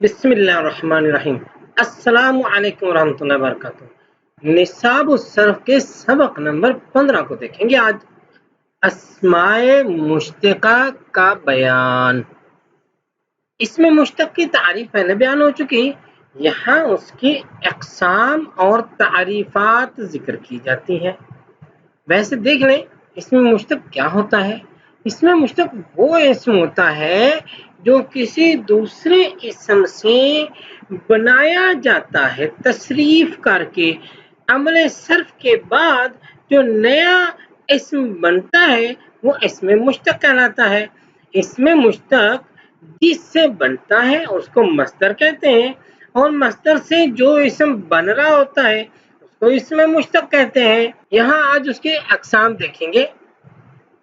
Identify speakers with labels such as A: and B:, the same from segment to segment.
A: बिस्मिल्लाहिर्रहमानिर्रहीम। अस्सलाम वालेकुम रहमतुल्लाहि वबरकातुहू। निसाब सर्फ के सबक नंबर 15 को देखेंगे आज। अस्माए मुश्तका का बयान। इसमें मुश्तक की तारीफ पहले बयान हो चुकी, यहाँ उसकी अक़साम और तारीफात जिक्र की जाती हैं। वैसे देख लें इसमें मुश्तक क्या होता है। इसमें मुश्तक वो इस्म होता है जो किसी दूसरे इस्म से बनाया जाता है तशरीफ करके। अमले सर्फ के बाद जो नया इस्म बनता है वो इसमें मुश्तक कहलाता है। इसमें मुश्तक जिससे बनता है उसको मस्दर कहते हैं, और मस्दर से जो इस्म बन रहा होता है तो इसमें मुश्तक कहते हैं। यहाँ आज उसके अक़साम देखेंगे।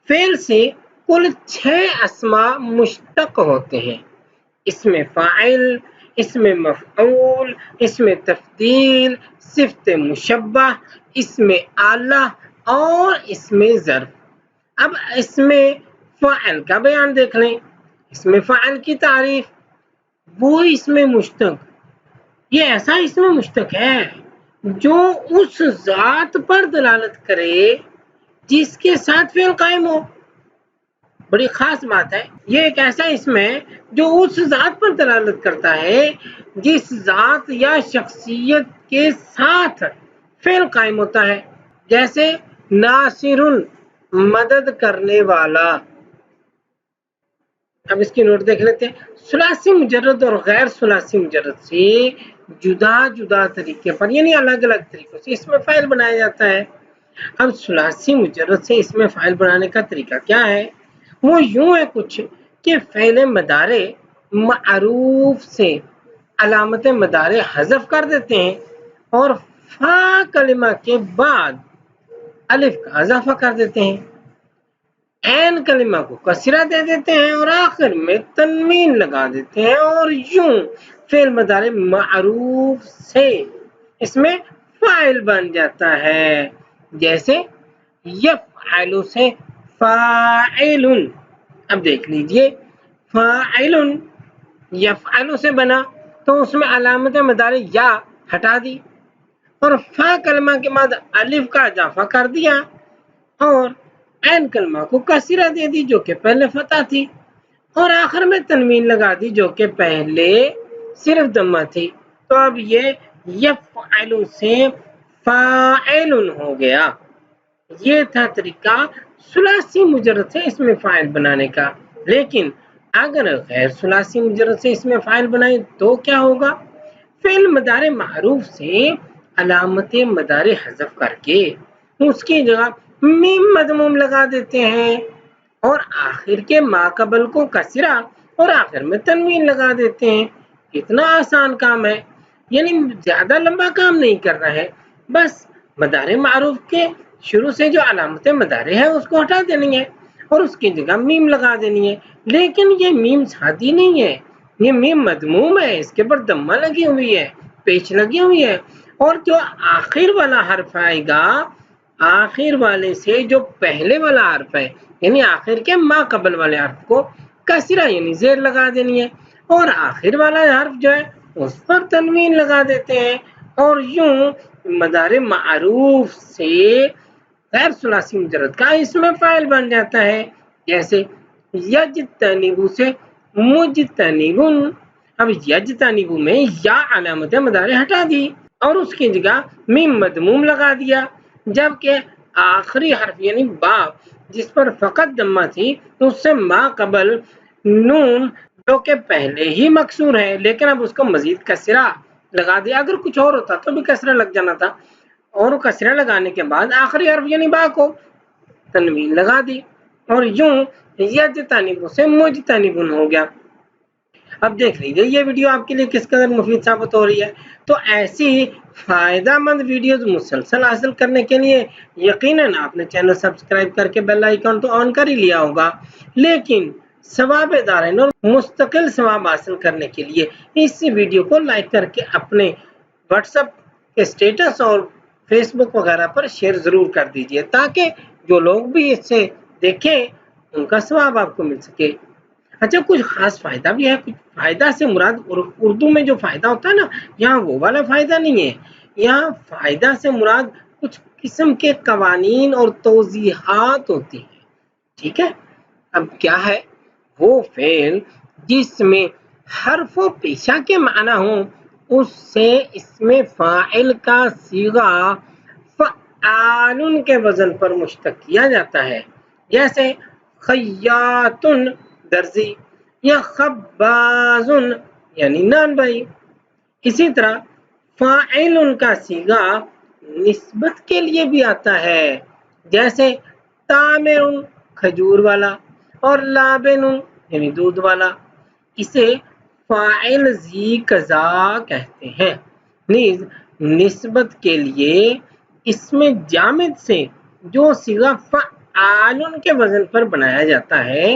A: फ़ेल से कुल 6 अस्मा मुश्तक होते हैं। इसमें फ़ाइल, इसमें मफ़ऊल, इसमें तफ़दील, सिफ़त मुशब्बह, इसमें आला और इसमें ज़र्फ़। अब इसमें फ़ाइल का बयान देख लें। इसमें फ़ाइल की तारीफ, वो इसमें मुश्तक, ये ऐसा इसमें मुश्तक है जो उस ज़ात पर दलालत करे जिसके साथ फ़ेल कायम हो। बड़ी ख़ास बात है। ये एक ऐसा इसम है जो उस ज़ात पर दलालत करता है जिस ज़ात या शख्सियत के साथ फ़ेल कायम होता है। जैसे नासिरुन, मदद करने वाला। अब इसकी नोट देख लेते हैं। सुलासी मुजर्रद और गैर सुलासी मुजर्रद से जुदा जुदा तरीके पर यानी अलग अलग तरीकों से इसमें फ़ाइल बनाया जाता है। अब सुलासी मुजर्रद से इसमें फ़ाइल बनाने का तरीका क्या है? वो यूं है कुछ कि फ़ेल मदारे मअरूफ से अलामत मदारे हज़फ कर देते हैं और फ़ा कलिमा के बाद अलिफ का इज़ाफ़ा कर देते हैं, ऐन कलिमा को कसरा दे देते हैं और आखिर में तनवीन लगा देते हैं, और यूं फ़ेल मदारे मअरूफ से इसमें फ़ाइल बन जाता है। जैसे यफ़अलु से फ़ाइलुन। अब देख लीजिए, फ़ाइलुन यफ़अलु से बना तो उसमें अलामत मदारे या हटा दी और फ़ा कलमा के बाद अलिफ का इज़ाफ़ा कर दिया और ऐन कलमा को कसरा दे दी जो कि पहले फतह थी, और आखिर में तनवीन लगा दी जो कि पहले सिर्फ दम्मा थी। तो अब ये यफ़अलु से फ़ाइलुन हो गया। ये था तरीका सुलासी मुजर्रद से इसमें फ़ाइल बनाने का। लेकिन अगर गैर सुलासी मुजर्रद से इसमें फ़ाइल बनाए तो क्या होगा? फ़ेल मदारे मारूफ से अलामत मदारे हज़फ करके उसकी जगह मीम मदमूम लगा देते हैं और आखिर के माकबल को कसरा और आखिर में तनवीन लगा देते हैं। कितना आसान काम है, यानी ज़्यादा लंबा काम नहीं करना है। बस मदारे मारूफ के शुरू से जो अलामत मदारे है उसको हटा देनी है और उसकी जगह मीम लगा देनी है। लेकिन ये मीम सादी नहीं है, ये मीम मदमूम है, इसके ऊपर दम्मा लगी हुई है, पेच लगी हुई है, और जो आखिर वाला हर्फ आएगा, आखिर वाले से जो पहले वाला हर्फ है यानी आखिर के माकबल वाले हर्फ को कसरा यानी ज़ेर लगा देनी है और आखिर वाला हर्फ जो है उस पर तनवीन लगा देते हैं, और यूं मदारे मारूफ से गैर सुलासी मुजर्रद का इसमें फ़ाइल बन जाता है। जैसे यजतनिबु से मुजतनिबुन। अब यजतनिबु में या अलामत मदारे हटा दी और उसकी जगह मीम मदमूम लगा दिया, जबकि आखिरी हर्फ यानी बा जिस पर फ़कत दम्मा थी तो उससे मा कबल नून जो कि पहले ही मकसूर है लेकिन अब उसको मजीद कसरा लगा दिया। अगर कुछ और होता तो भी कसरा लग जाना था, और कसरा लगाने के बाद आखिरी हर्फ यानी बा को तनवीन लगा दी और यूं यजतनिबु से मुजतनिबुन हो गया। अब देख लीजिए ये वीडियो आपके लिए किस कदर मुफीद साबित हो रही है। तो ऐसी फ़ायदेमंद वीडियोस मुसलसल हासिल करने के लिए यकीनन आपने चैनल सब्सक्राइब करके बेल आइकन तो ऑन कर ही लिया होगा, लेकिन सवाब दारैन और मुस्तकिल सवाब हासिल करने के लिए इस वीडियो को लाइक करके अपने व्हाट्सएप के स्टेटस और फेसबुक वगैरह पर शेयर ज़रूर कर दीजिए ताकि जो लोग भी इससे देखें उनका सवाब आपको मिल सके। अच्छा, कुछ खास फायदा भी है। कुछ फायदा से मुराद उर्दू में जो फायदा होता है ना, यहाँ वो वाला फायदा नहीं है। यहाँ फायदा से मुराद कुछ किस्म के कवानीन और तौजीहात होती है। ठीक है। अब क्या है, वो फेल जिसमें हर्फ पेशा के माना हो, उससे इसमें फाइल का सीगा फ़आलुन के वजन पर मुश्तक किया जाता है, जैसे खय्यातुन दर्जी या खब्बाजुन यानी नान भाई। इसी तरह फाइल का सीगा निस्बत के लिए भी आता है, जैसे तामिरुन खजूर वाला और लाबिनुन यानी दूध वाला। इसे फाइल जी कजा कहते हैं। नीज निस्बत के लिए इसमें जामिद से जो सीगा फ़आलुन के वजन पर बनाया जाता है,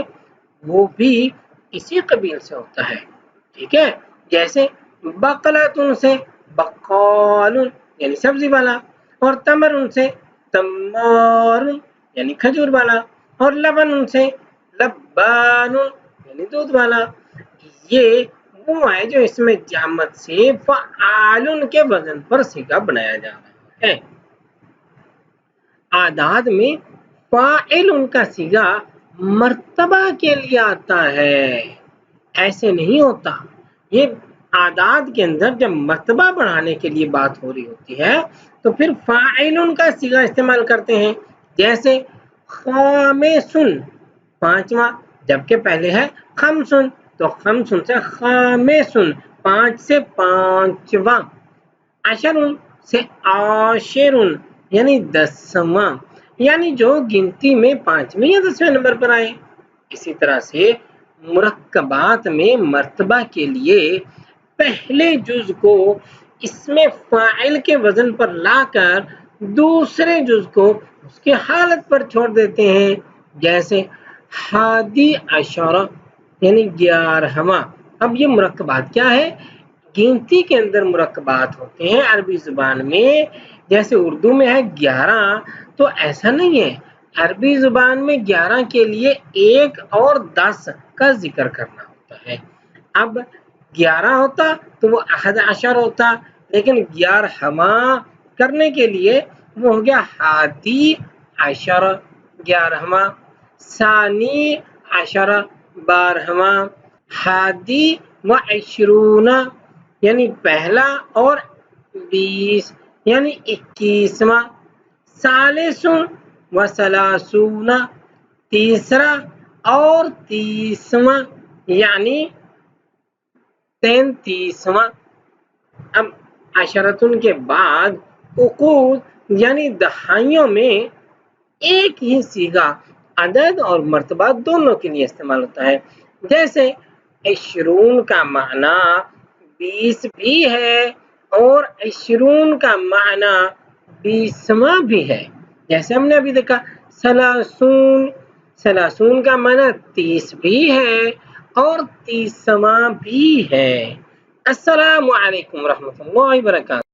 A: वो भी इसी कबील से होता है। ठीक है। जैसे बकलतुन से बकालुन यानी सब्जी वाला, और तमरुन से तमारुन यानी खजूर वाला, और लबनुन से लब्बानुन यानी दूध वाला। ये वो है जो इसमें जामत से फ़आलुन के वजन पर सीगा बनाया जा रहा है। आदाद में फ़ाइल उनका सीगा मर्तबा के लिए आता है, ऐसे नहीं होता। ये आदाद के अंदर जब मर्तबा बढ़ाने के लिए बात हो रही होती है तो फिर फ़ाइल का सीगा इस्तेमाल करते हैं, जैसे खामेसुन पांचवा, जबकि पहले है खमसुन, तो खमसुन से खामेसुन पांच से पांचवा। अशरुन से आशिरुन यानी 10वां, यानी जो गिनती में 5वें या 10वें नंबर पर आए। इसी तरह से मुरक्कबात में मर्तबा के लिए पहले जुज को इसमें फाइल के वजन पर लाकर दूसरे जुज को उसकी हालत पर छोड़ देते हैं, जैसे हादी अशरा यानी 11वां। अब ये मुरक्कबात क्या है, गिनती के अंदर मुरक्कबात होते हैं अरबी जुबान में। जैसे उर्दू में है 11, तो ऐसा नहीं है। अरबी जुबान में 11 के लिए 1 और 10 का जिक्र करना होता है। अब 11 होता तो वो अहद अशर होता, लेकिन 11वां करने के लिए वो हो गया हादी अशर 11वां, सानी अशर 12वां, हादी व इशरूना यानी पहला और 20 यानी 21वां, सालिसुन व सलासूना तीसरा और 30वां यानी 33वां। अब अशरतुन के बाद उकूद यानी दहाइयों में एक ही सीगा अदद और मर्तबा दोनों के लिए इस्तेमाल होता है। जैसे इशरून का माना 20 भी है और इशरून का माना 20वां भी है। जैसे हमने अभी देखा सलासून, सलासून का माना 30 भी है और 30वां भी है। अस्सलामु अलैकुम रहमतुल्लाहि व बरकातहू।